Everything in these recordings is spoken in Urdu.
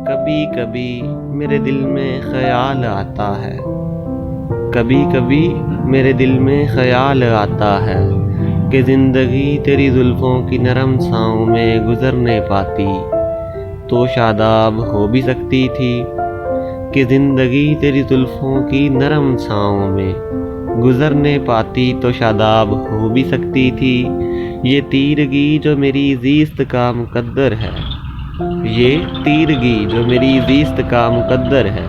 کبھی کبھی میرے دل میں خیال آتا ہے، کبھی کبھی میرے دل میں خیال آتا ہے کہ زندگی تیری زلفوں کی نرم چھاؤں میں گزر نہیں پاتی تو شاداب ہو بھی سکتی تھی، کہ زندگی تیری زلفوں کی نرم چھاؤں میں گزر نہیں پاتی تو شاداب ہو بھی سکتی تھی۔ یہ تیرگی جو میری زیست کا مقدر ہے، یہ تیرگی جو میری زیست کا مقدر ہے،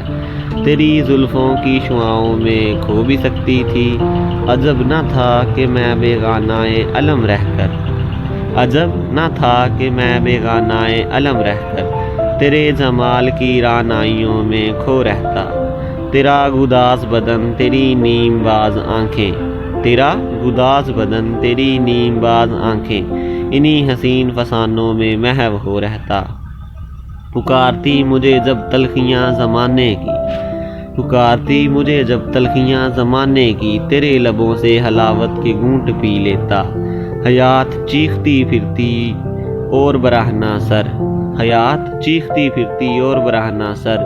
تیری زلفوں کی شعاؤں میں کھو بھی سکتی تھی۔ عجب نہ تھا کہ میں بیگانہ علم رہ کر، عجب نہ تھا کہ میں بیگانہ علم رہ کر تیرے جمال کی رعنائیوں میں کھو رہتا۔ تیرا گداز بدن تیری نیم باز آنکھیں، تیرا گداز بدن تیری نیم باز آنکھیں انہی حسین فسانوں میں محو ہو رہتا۔ پکارتی مجھے جب تلخیاں زمانے کی، پکارتی مجھے جب تلخیاں زمانے کی، تیرے لبوں سے حلاوت کے گھونٹ پی لیتا۔ حیات چیختی پھرتی اور برہنہ سر، حیات چیختی پھرتی اور برہنہ سر،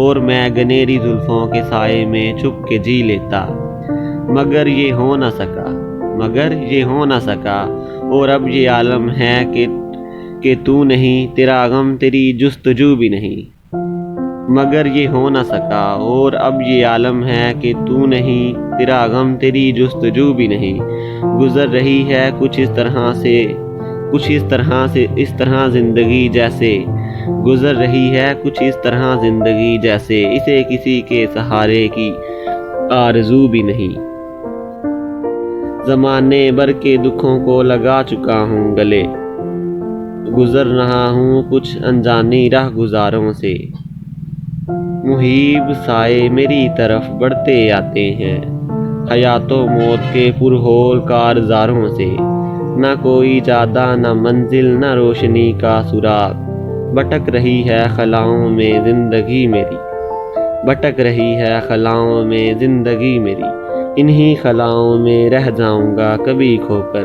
اور میں گنیری زلفوں کے سائے میں چھپ کے جی لیتا۔ مگر یہ ہو نہ سکا، مگر یہ ہو نہ سکا، اور اب یہ عالم ہے کہ تو نہیں، تیرا غم تیری جستجو بھی نہیں۔ مگر یہ ہو نہ سکا، اور اب یہ عالم ہے کہ تو نہیں، تیرا غم تیری جستجو بھی نہیں۔ گزر رہی ہے کچھ اس طرح سے، کچھ اس طرح زندگی جیسے، گزر رہی ہے کچھ اس طرح زندگی جیسے اسے کسی کے سہارے کی آرزو بھی نہیں۔ زمانے بھر کے دکھوں کو لگا چکا ہوں گلے، گزر رہا ہوں کچھ انجانی راہ گزاروں سے۔ محیب سائے میری طرف بڑھتے آتے ہیں، حیات و موت کے پرہول کارزاروں سے۔ نہ کوئی جادہ نہ منزل نہ روشنی کا سراغ، بھٹک رہی ہے خلاؤں میں زندگی میری، بھٹک رہی ہے خلاؤں میں زندگی میری۔ انہی خلاؤں میں رہ جاؤں گا کبھی کھو کر،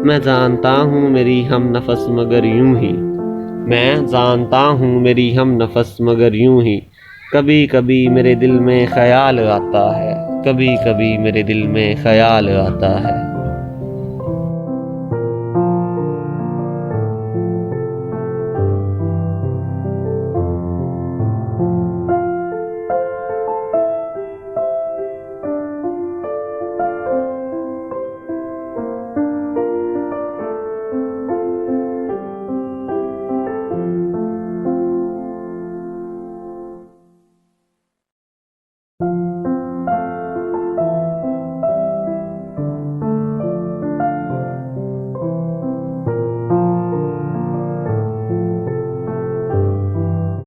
میں جانتا ہوں میری ہم نفس مگر یوں ہی، میں جانتا ہوں میری ہم نفس مگر یوں ہی۔ کبھی کبھی میرے دل میں خیال آتا ہے، کبھی کبھی میرے دل میں خیال آتا ہے۔